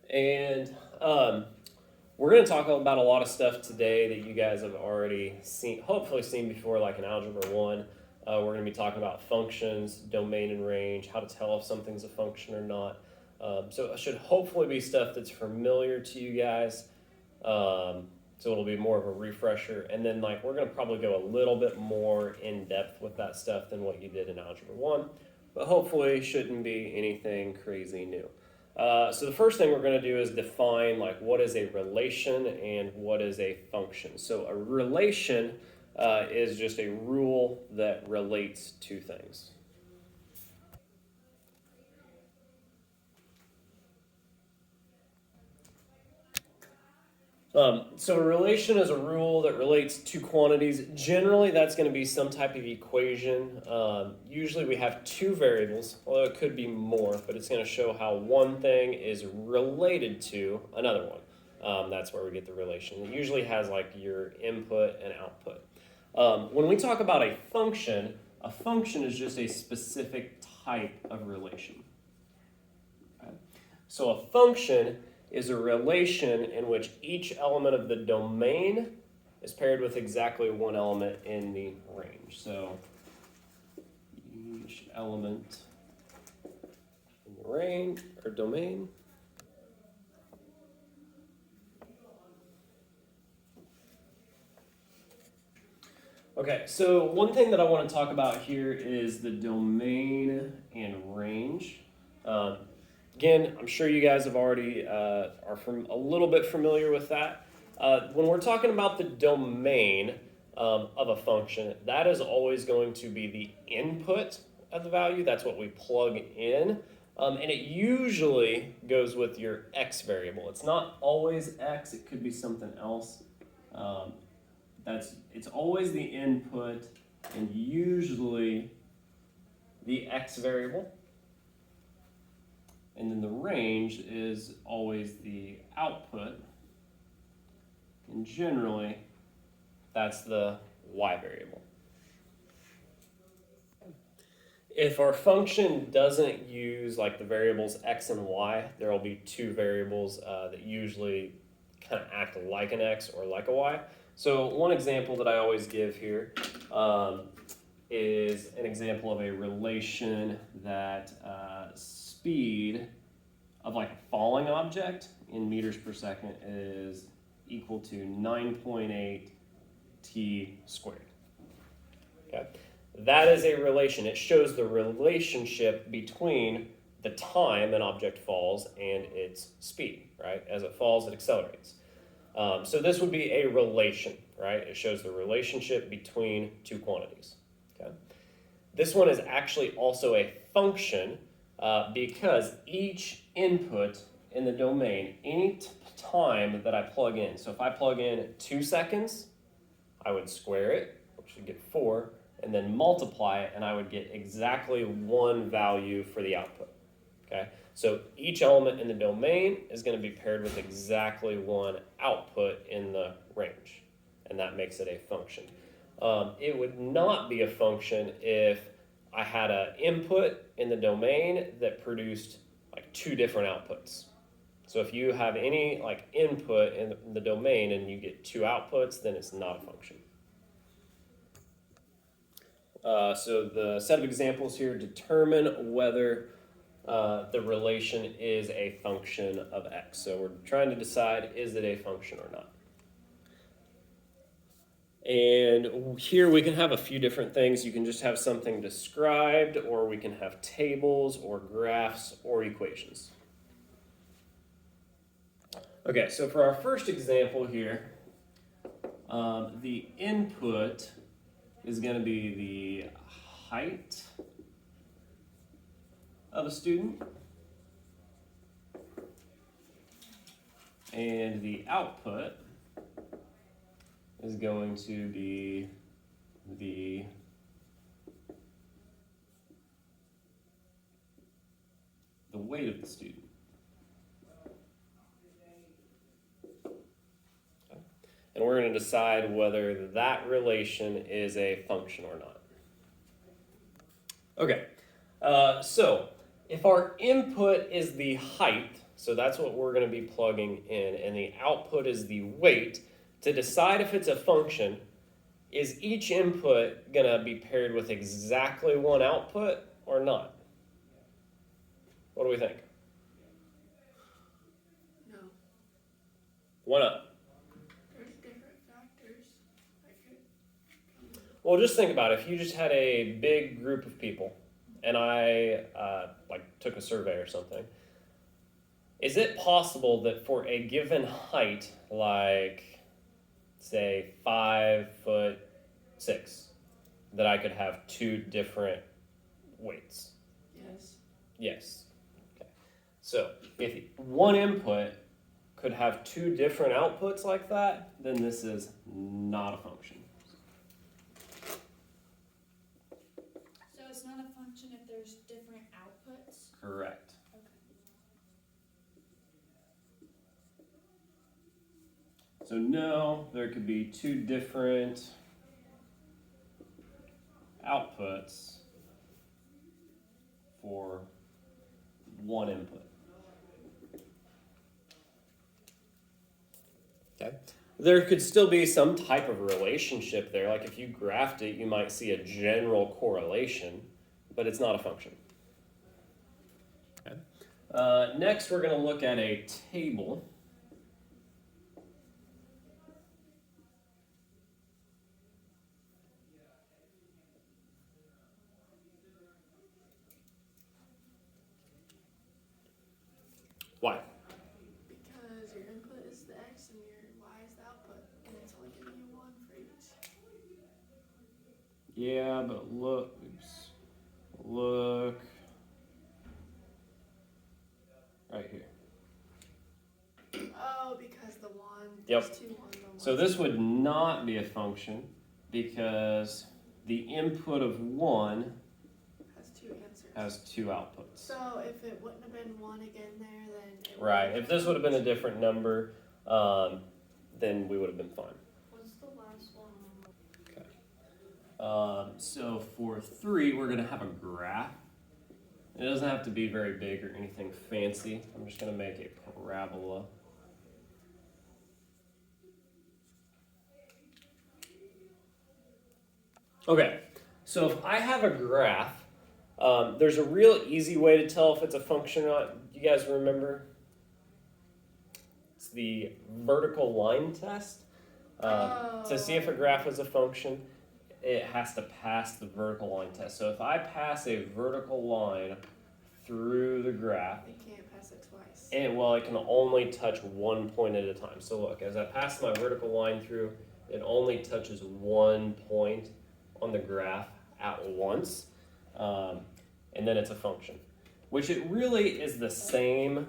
And we're going to talk about a lot of stuff today that you guys have already seen, hopefully seen before, like in Algebra 1. We're going to be talking about functions, domain and range, how to tell if something's a function or not. So it should hopefully be stuff that's familiar to you guys. So it'll be more of a refresher. And then we're going to probably go a little bit more in depth with that stuff than what you did in Algebra 1. But hopefully shouldn't be anything crazy new. So the first thing we're going to do is define what is a relation and what is a function. So a relation is just a rule that relates to things. So a relation is a rule that relates to quantities. Generally, that's going to be some type of equation. Usually we have two variables, although it could be more, but it's going to show how one thing is related to another one. That's where we get the relation. It usually has your input and output. When we talk about a function is just a specific type of relation. Okay? So a function is a relation in which each element of the domain is paired with exactly one element in the range. So each element in the range or domain Okay, so one thing that I want to talk about here is the domain and range. Again, I'm sure you guys have already are a little bit familiar with that. When we're talking about the domain of a function, that is always going to be the input of the value. That's what we plug in. And it usually goes with your x variable. It's not always x, it could be something else. It's always the input and usually the x variable. And then the range is always the output. And generally, that's the y variable. If our function doesn't use the variables x and y, there will be two variables that usually kind of act like an x or like a y. So one example that I always give here is an example of a relation that speed of a falling object in meters per second is equal to 9.8 t squared. Okay. That is a relation. It shows the relationship between the time an object falls and its speed, right? As it falls, it accelerates. So this would be a relation, right? It shows the relationship between two quantities. Okay. This one is actually also a function because each input in the domain, any time that I plug in, so if I plug in 2 seconds, I would square it, which would get 4, and then multiply it, and I would get exactly one value for the output. Okay. So each element in the domain is going to be paired with exactly one output in the range, and that makes it a function. It would not be a function if I had an input in the domain that produced two different outputs. So if you have any input in the domain and you get two outputs, then it's not a function. So the set of examples here determine whether the relation is a function of x. So we're trying to decide, is it a function or not? And here we can have a few different things. You can just have something described, or we can have tables or graphs or equations. Okay, so for our first example here, the input is going to be the height of a student, and the output is going to be the weight of the student. Okay. And we're going to decide whether that relation is a function or not. Okay, so if our input is the height, So that's what we're going to be plugging in, and the output is the weight. To decide if it's a function, is each input going to be paired with exactly one output or not? What do we think? No. Why not? There's different factors. Well, just think about it. If you just had a big group of people, and I took a survey or something, is it possible that for a given height, like say 5'6", that I could have two different weights? Yes. Yes. Okay. So if one input could have two different outputs like that, then this is not a function. So it's not a function if there's different outputs? Correct. Okay. So no, there could be two different outputs for one input. Okay. There could still be some type of relationship there. Like if you graphed it, you might see a general correlation, but it's not a function. Okay. Next, we're going to look at a table. Why? Because your input is the X and your Y is the output, and it's only giving you one for each. Yeah, but look, look right here. Oh, because the one, Yep. there's two ones on one So this side. would not be a function because the input of one Has two answers. has two outputs. So if it wouldn't have been one again there, then it would Right. have If this would have been a different number, then we would have been fine. What's the last one? Okay. So for 3, we're going to have a graph. It doesn't have to be very big or anything fancy. I'm just going to make a parabola. Okay, so if I have a graph, there's a real easy way to tell if it's a function or not. You guys remember? It's the vertical line test. To see if a graph is a function, it has to pass the vertical line test. So if I pass a vertical line through the graph, You can't pass it twice. it can only touch one point at a time. So look, as I pass my vertical line through, it only touches one point on the graph at once, and then it's a function, which it really is the same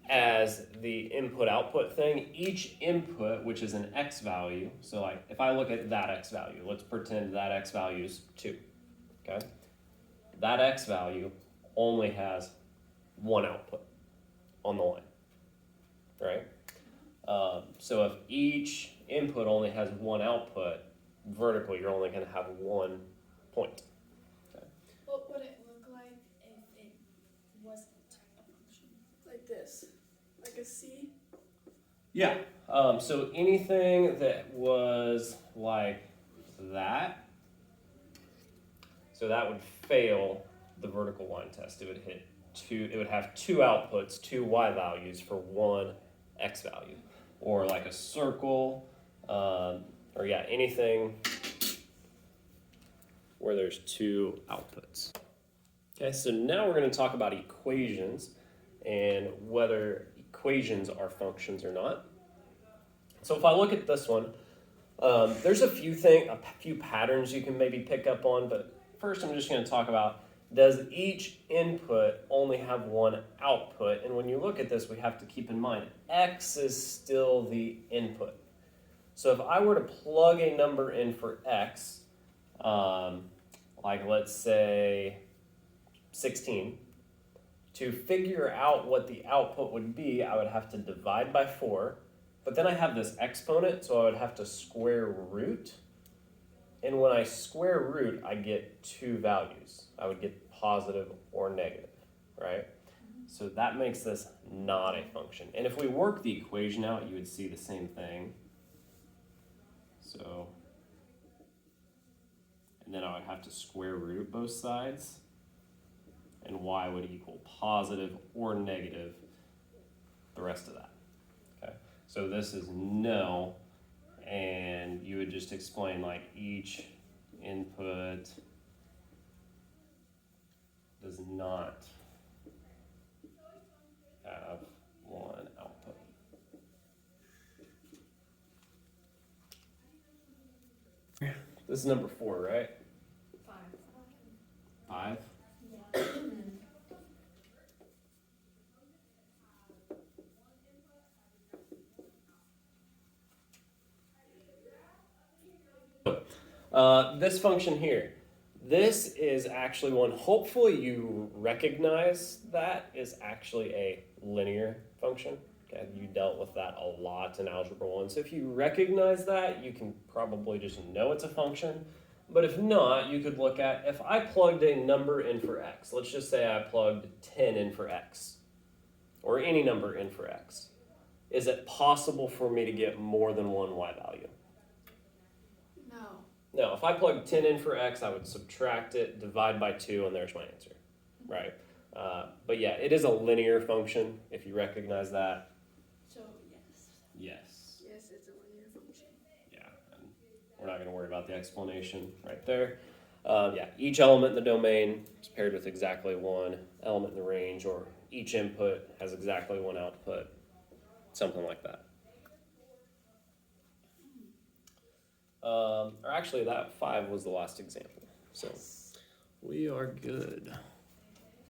as the input-output thing. Each input, which is an x value, so like if I look at that x value, let's pretend that x value is 2, okay? That x value only has one output on the line, right? So if each input only has one output, vertically you're only going to have one point. Okay. What would it look like if it wasn't a function? Like this. Like a C. Yeah. So anything that was like that, so that would fail the vertical line test. It would hit two. It would have two outputs, two y values for one x value, or like a circle, or yeah, anything where there's two outputs. Okay, so now we're going to talk about equations and whether equations are functions or not. So if I look at this one, there's a few patterns you can maybe pick up on, but first I'm just going to talk about, does each input only have one output? And when you look at this, we have to keep in mind, x is still the input. So if I were to plug a number in for x, like let's say 16, to figure out what the output would be, I would have to divide by 4, but then I have this exponent, so I would have to square root. And when I square root, I get two values. I would get positive or negative, right? So that makes this not a function. And if we work the equation out, you would see the same thing. So, and then I would have to square root both sides. And y would equal positive or negative the rest of that. Okay, so this is no, and you would just explain like each input does not have one output. This is number 4, right? 5. 5? Yeah. This function here, this is actually one, hopefully you recognize that is actually a linear function. Okay, you dealt with that a lot in Algebra 1. So if you recognize that, you can probably just know it's a function. But if not, you could look at, if I plugged a number in for x, let's just say I plugged 10 in for x, or any number in for x, is it possible for me to get more than one y value? No. No, if I plug 10 in for x, I would subtract it, divide by 2, and there's my answer, right? But yeah, it is a linear function, if you recognize that. So, yes. Yes. Yes, it's a linear function. Yeah, and we're not going to worry about the explanation right there. Yeah, each element in the domain is paired with exactly one element in the range, or each input has exactly one output, something like that. Or actually, that 5 was the last example. So we are good.